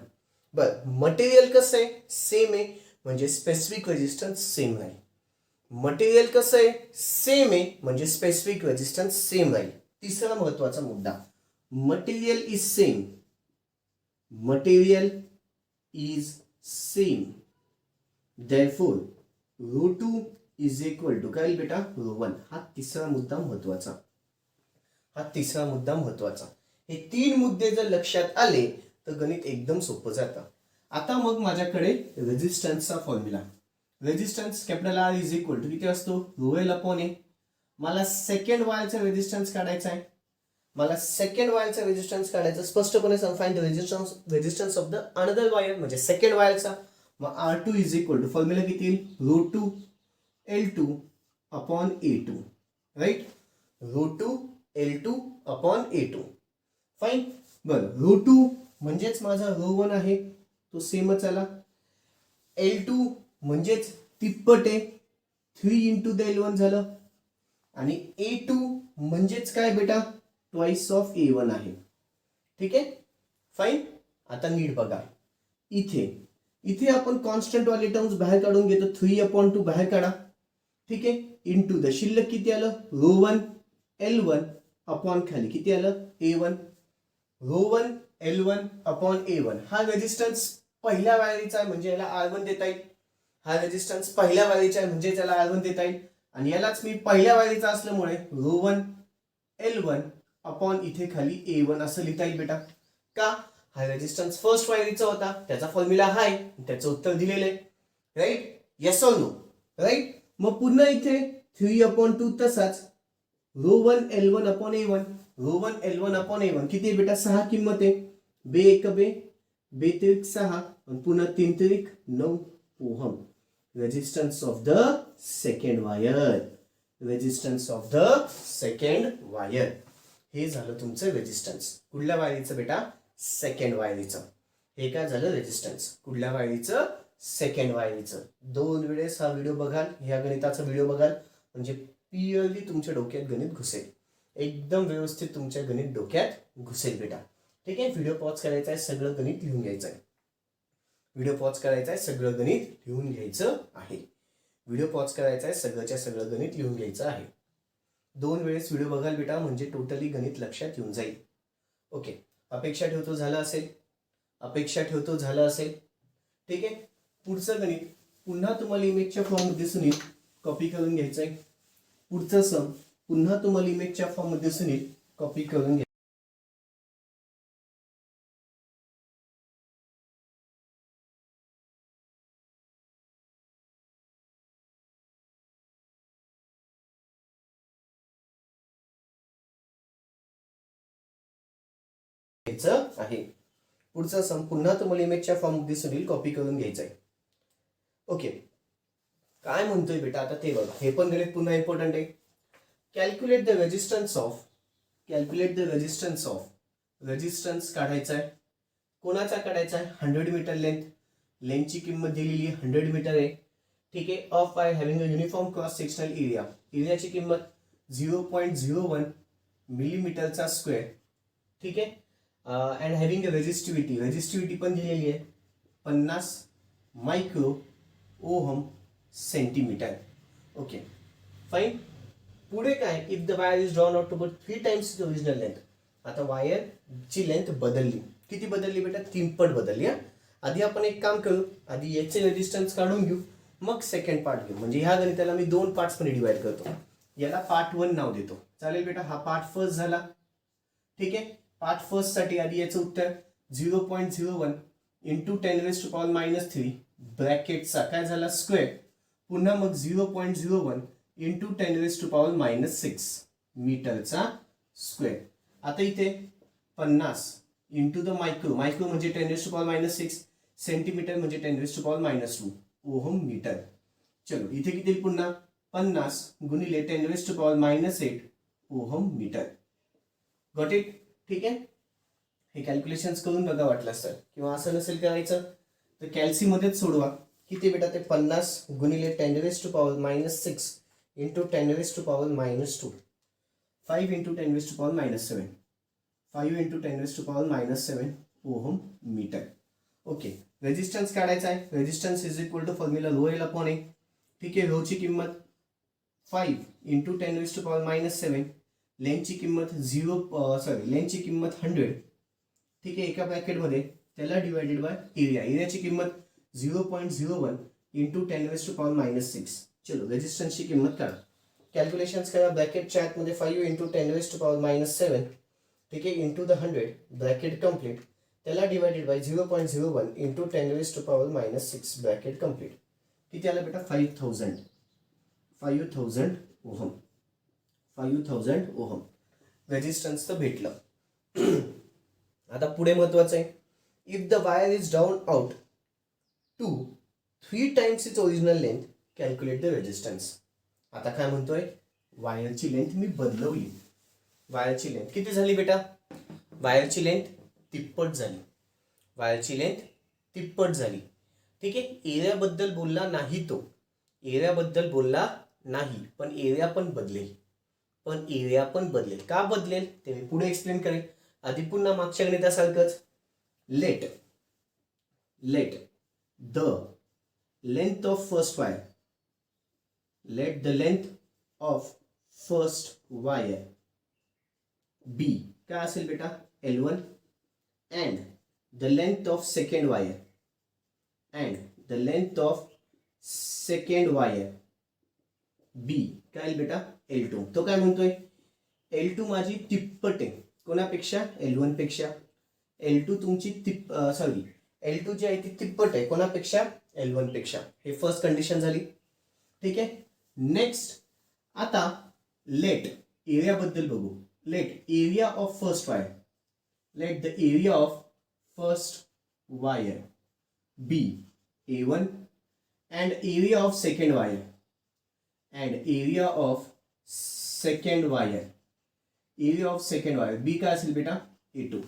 बर मटेरियल कसं आहे सेम आहे म्हणजे स्पेसिफिक रेजिस्टन्स सेम राहील. मटेरियल कसं आहे सेम आहे म्हणजे स्पेसिफिक रेजिस्टन्स सेम राहील. तिसरा महत्वाचा मुद्दा material is same therefore ρ2 is equal to काय बेटा ρ1. हा तिसरा मुद्दा महत्वाचा. हे तीन मुद्दे जर लक्षात आले तर गणित एकदम सोपं जातं. आता मग माझ्याकडे रेजिस्टन्सचा formula. Resistance capital R is equal to किती असतो ρl अपॉन A. मला सेकंड वायरचा रेजिस्टन्स काढायचा आहे. स्पष्टपणे find the resistance of the another wire म्हणजे सेकंड वायरचा. मग R2 is equal to formula किती येईल ρ2 L2 upon A2 right. ρ2 L2 upon A2 fine. बरं ρ2 म्हणजेच माझा ρ1 आहे तो सेमच आला. L2 म्हणजेच तिप्पट आहे 3 इंटू द L1 झालं. आणि A2 म्हणजेच काय बेटा ट्वाइस ऑफ A1 आहे. ठीक आहे फाईन. आता नीट बघा इथे आपण कॉन्स्टंट वाले टर्म्स बाहेर काढून घेतो. 3/2 बाहेर काढा. ठीक आहे इंटू द शिल्लक किती आलं ρ1 L1 अपॉन खाली किती आलं A1. ρ1 L1 अपॉन A1 हा रेजिस्टन्स पहिल्या वायरीचा आहे म्हणजे याला R1 देता येईल. हा रेजिस्टन्स पहिल्या वायरीचा आहे म्हणजे त्याला R1 देता येईल. आणि यालाच मी पहिल्या वायरीचा असल्यामुळे ρ1 L1 अपॉन इथे खाली A1 असं लिहिता येईल बेटा. का हा रेजिस्टन्स फर्स्ट वायरीचा होता त्याचा फॉर्म्युला हा आहे त्याचं उत्तर दिलेलं आहे right. Yes or no right. मग पुन्हा इथे 3/2 तसाच ρ1 L1 अपॉन A1 किती आहे बेटा 6 किंमत आहे. बे 1 बे 3 6 पुन्हा 3 3 9 ohm. Resistance of the second wire. हे झालं तुमचं रेजिस्टन्स कुठल्या वायरीचं बेटा सेकंड वायरीचं. हे काय झालं रेजिस्टन्स कुठल्या वायरीचं सेकंड वायरीचं. 2 वेळेस हा व्हिडिओ बघाल ह्या गणिताचा व्हिडिओ बघाल म्हणजे क्लिअरली तुमच्या डोक्यात गणित घुसेल. एकदम व्यवस्थित तुमच्या गणित डोक्यात घुसेल बेटा. ठीक आहे व्हिडिओ पॉज करायचा आहे सगळं गणित लिहून घ्यायचं आहे. सगळं गणित लिहून घ्यायचं आहे. 2 वेळेस व्हिडिओ बघाल बेटा म्हणजे टोटली गणित लक्षात येऊन जाईल. ओके अपेक्षा ठेवतो झालं असेल. ठीक आहे पुढचं गणित पुन्हा तुम्हाला इमेजच्या फॉर्म मध्ये सुनील कॉपी करून घ्यायचं आहे. पुढचं सम पुन्हा तुम्हाला इमेजच्या फॉर्म मध्ये सुनील कॉपी करून घ्यायचं. आहे पुढचा सम पुन्हा तुम्हाला इमेजच्या फॉर्म मध्ये सुनील कॉपी करून घ्यायचं आहे. ओके काय म्हणतोय बेटा आता ते बघा. हे पण गणित पुन्हा इम्पॉर्टंट आहे. Calculate the resistance of resistance काढायचा आहे. कोणाचा काढायचा आहे 100 मीटर लेंथची किंमत दिलेली 100 मीटर आहे. ठीक आहे of wire having a uniform cross sectional एरियाची किंमत 0.01 मिलीमीटरचा स्क्वेअर. ठीक आहे अँड हॅव्हिंग अ रेजिस्टिव्हिटी पण दिलेली आहे 50 micro ohm centimetre. Okay fine. पुढे काय if the wire is drawn out about 3 times the original length. आता वायरची लेंथ बदलली. किती बदलली बेटा 3 पट बदलली. आधी आपण एक काम करू आधी याचे रेजिस्टन्स काढून घेऊ मग सेकंड पार्ट घेऊ. म्हणजे ह्या गणिताला मी 2 पार्ट्स मध्ये डिवाइड करतो. याला पार्ट 1 नाव देतो चालेल बेटा. हा पार्ट फर्स्ट झाला. ठीक आहे पार्ट फर्स्ट साठी आधी याचं उत्तर 0.01 इंटू 10⁻³ ब्रॅकेटचा काय झाला स्क्वेअर, पुन्हा मग 0.01 इंटू 10⁻⁻6 मीटरचा स्क्वेअर. आता इथे 50 इंटू द मायक्रो, मायक्रो म्हणजे 10⁻⁻6, सेंटीमीटर म्हणजे 10⁻⁻2 ओहम मीटर. चलो इथे किती पुन्हा 50 गुणिले 10⁻⁻8 ओहम मीटर. Got it. ठीक आहे, हे कॅल्क्युलेशन्स करून बघा वाटलं तर, किंवा असं नसेल करायचं तर कॅल्सी मध्येच सोडवा. किती बेटा ते 50 गुणिले 10⁻⁻6 into 10⁻⁻2, 5 into 10⁻⁻7, 5 into 10⁻⁻7 ohm metre. Okay, resistance काढायचा आहे. Resistance is equal to formula rho L upon A. ठीक आहे, रोची किंमत 5 इंटू 10⁻⁻7, लेंथची किंमत लेंथची किंमत 100. ठीक आहे, एका ब्रॅकेटमध्ये त्याला डिवायडेड बाय एरिया, एरियाची किंमत 0.01 इंटू 10⁻⁻6. चलो रेजिस्टन्सची किंमत काढा. कॅल्क्युलेशन्स करा. ब्रॅकेटच्या आतमध्ये 5 इंटू 10⁻⁻7, ठीक आहे, इंटू द 100 ब्रॅकेट कम्प्लीट, त्याला divided bye 0.01 into 10⁻⁻6 bracket complete. किती आलं बेटा 5000 ओहम. 5000 ओहम रेजिस्टन्स तर भेटलं. आता पुढे महत्वाचं आहे, if the wire is down out to 3 times its original length calculate the resistance. आता काय म्हणतोय, वायरची लेंथ मी बदलवली. वायरची लेंथ किती झाली बेटा, वायरची लेंथ तिप्पट झाली. वायरची लेंथ तिप्पट झाली. ठीक आहे, एरियाबद्दल बोलला नाही तो, एरियाबद्दल बोलला नाही, पण एरिया पण बदलेल. का बदलेल ते मी पुढे एक्सप्लेन करेन. आधी पुन्हा मागच्या गणितासारखंच, let the length of first wire, let the length of first wire be काय असेल बेटा L1 and the length of second wire be काय बेटा L2. तो काय म्हणतोय, L2 माझी तिप्पट आहे कोणापेक्षा, L1 पेक्षा. L2 तुमची L2 जी आहे ती तिप्पट आहे कोणापेक्षा, L1 पेक्षा. हे फर्स्ट कंडिशन झाली. ठीक आहे, नेक्स्ट आता लेट एरिया बद्दल बघू. Let area of first wire, let the area of first wire be A1 and area of second wire be काय असेल बेटा A2.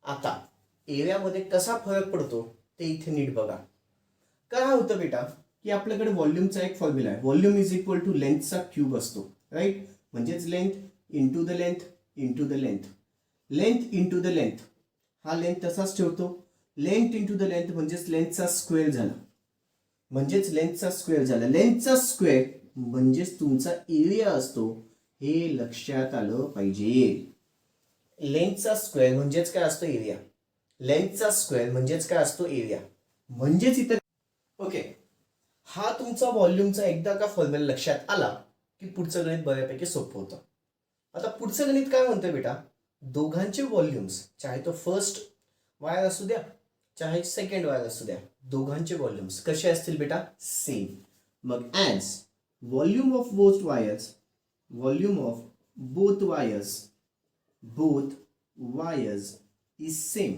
आता एरियामध्ये कसा फरक पडतो ते इथे नीट बघा. काय होतं बेटा की आपल्याकडे व्हॉल्यूमचा एक फॉर्म्युला आहे, व्हॉल्यूम इज इक्वल टू लेंथचा क्यूब असतो, राईट. म्हणजेच length into the length into the length, length into the length, हा लेंथ तसाच ठेवतो. लेंथ इंटू द लेंथ म्हणजेच लेंथचा स्क्वेअर झाला, लेंथचा स्क्वेअर म्हणजेच तुमचा एरिया असतो, हे लक्षात आलं पाहिजे. लेंथचा स्क्वेअर म्हणजेच काय असतो एरिया, म्हणजेच इतर. ओके, हा तुमचा व्हॉल्यूमचा एकदा का फॉर्म्युला लक्षात आला की पुढचं गणित बऱ्यापैकी सोपं होतं. आता पुढचं गणित काय म्हणतं बेटा, दोघांचे व्हॉल्यूम्स, चाहे तो फर्स्ट वायर असू द्या चाहे सेकंड वायर असू द्या, दोघांचे व्हॉल्यूम्स कसे असतील बेटा, सेम. मग as volume of both wires is same,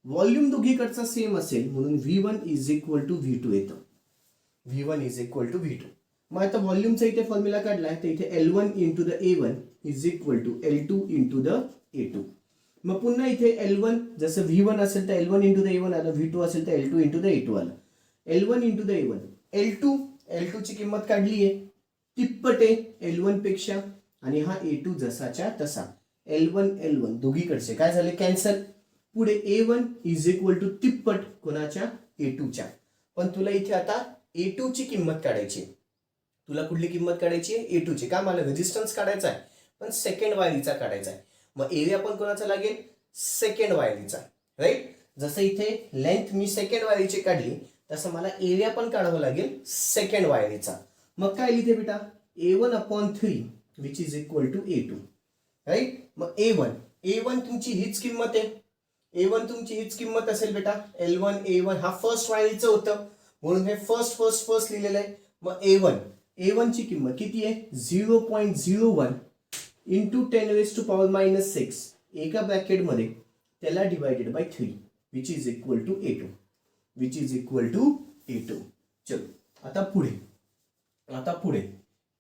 volume दोघीकडचा सेम असेल म्हणून V1 is equal to V2 येतं. मग आता व्हॉल्यूमचा इथे फॉर्म्युला काढलाय तर इथे L1 into the A1 is equal to L2 into the A2. मग पुन्हा इथे L1 जसं V1 असेल तर L1 इंटू द A1 आलं, V2 असेल तर L2 इंटू द A2 आलं. L1 into the A1, L2 ची किंमत काढली आहे, तिप्पट आहे L1 पेक्षा, आणि हा A2 जसाच्या तसा. L1 दोघीकडचे काय झाले कॅन्सल. पुढे A1 इज इक्वल टू तिप्पट कोणाच्या, A2च्या. पण तुला इथे आता A2 ची किंमत काढायची. तुला कुठली किंमत काढायची आहे, A2 ची. का, मला रेजिस्टन्स काढायचा आहे पण सेकंड वायरीचा काढायचा आहे. मग एरिया पण कोणाचा लागेल, सेकंड वायरीचा, राईट. जसं इथे लेंथ मी सेकंड वायरीची काढली तसं मला एरिया पण काढावं लागेल सेकंड वायरीचा. मग काय लिहिते बेटा, A1/3 which is equal to A2, right. मग A1 तुमची हीच किंमत आहे, A1 तुमची हीच किंमत असेल बेटा, L1 A1 हा फर्स्ट वायरीचं होतं म्हणून हे फर्स्ट लिहिलेलं आहे. मग A1 ची किंमत किती आहे 0.01 इंटू 10⁻⁻6 एका ब्रॅकेटमध्ये त्याला divided by 3 which is equal to A2. चलो आता पुढे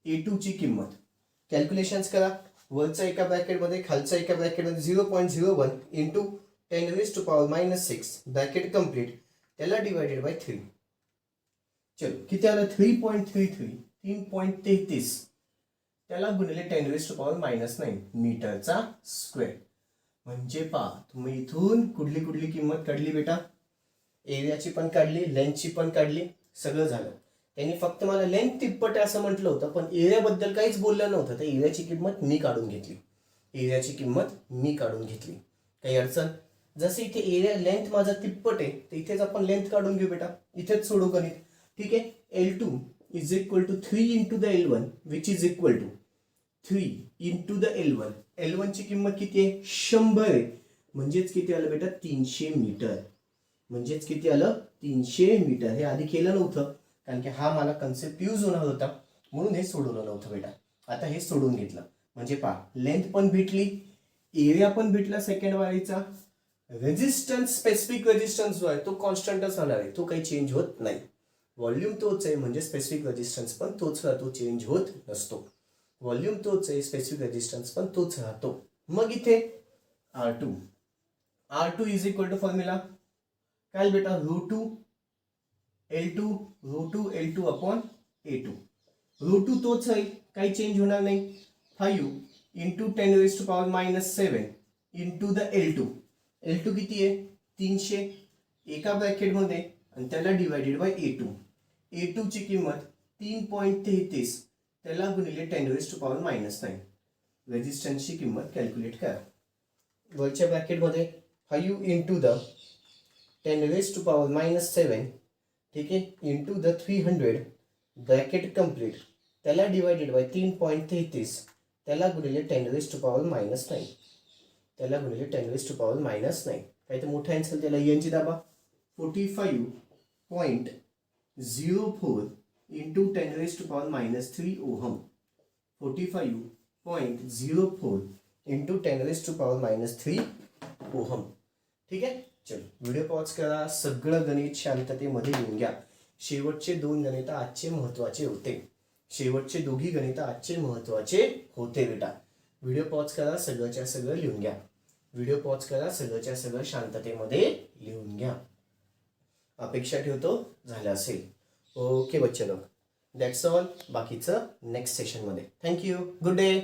A2 ची किंमत कॅल्क्युलेशन्स करा. वरचा एका ब्रॅकेटमध्ये खालचा एका ब्रॅकेटमध्ये 0.01 इंटू 10⁻⁻6 ब्रॅकेट कम्प्लीट त्याला डिवायडेड बाय 3. चलो किती आलं 3.33 त्याला गुणिले 10⁻⁻9 मीटरचा स्क्वेअर. म्हणजे पहा तुम्ही इथून कुठली किंमत काढली बेटा, एरियाची पण काढली, लेंथची पण काढली, सगळं झालं. त्यांनी फक्त मला लेंथ तिप्पट असं म्हटलं होतं पण एरियाबद्दल काहीच बोललं नव्हतं. तर एरियाची किंमत मी काढून घेतली. काही अडचण? जसं इथे एरिया लेंथ माझा तिप्पट आहे तर इथेच आपण लेंथ काढून घेऊ बेटा, इथेच सोडू गणित. ठीक आहे. L2 is equal to 3 into the L1 which is equal to 3 into the L1. L1 ची किंमत किती आहे 100 आहे. म्हणजेच किती आलं बेटा 300 मीटर. हे आधी केलं नव्हतं कारण की हा मला कन्सेप्ट यूज होणार होता म्हणून हे सोडवलं नव्हतं बेटा. आता हे सोडून घेतलं म्हणजे पहा लेंथ पण भेटली, एरिया पण भेटला सेकंड वायरीचा. रेजिस्टन्स स्पेसिफिक रेजिस्टन्स जो आहे तो कॉन्स्टंटच राहणार आहे, तो काही चेंज होत नाही. व्हॉल्यूम तोच आहे म्हणजे स्पेसिफिक रेजिस्टन्स पण तोच राहतो, चेंज होत नसतो. व्हॉल्यूम तोच आहे, स्पेसिफिक रेजिस्टन्स पण तोच राहतो. मग इथे R2 is equal to formula काय बेटा √2 L2 अपॉन A2. √2 तोच आहे, काही चेंज होणार नाही. 5 इंटू 10⁻⁻7 इंटू द L2 किती आहे 300 एका ब्रॅकेटमध्ये आणि त्याला डिवायडेड बाय A2 ची किंमत 3.33 त्याला गुणिले 10⁻⁻9 रेजिस्टन्सची किंमत कॅल्क्युलेट करा. वरच्या ब्रॅकेटमध्ये 5 इंटू द 10⁻⁻7 ठीक आहे इंटू द 300 ब्रॅकेट कम्प्लीट त्याला डिवायडेड बाय 3.33 त्याला गुणिले 10⁻⁻9 काही तर मोठा असेल त्याला यांची दाबा 45.04 इंटू 10⁻⁻3 ओहम. 45.04 into 10⁻⁻3 ohm. ठीक आहे. चलो व्हिडिओ पॉज करा, सगळं गणित शांततेमध्ये लिहून घ्या. शेवटचे दोन गणित आजचे महत्वाचे होते बेटा. व्हिडिओ पॉज करा, सगळंच्या सगळं लिहून घ्या. शांततेमध्ये लिहून घ्या. अपेक्षा ठेवतो झालं असेल. ओके बच्चे लोक, दॅट्स ऑल. बाकीचं नेक्स्ट सेशनमध्ये. थँक्यू. Good day.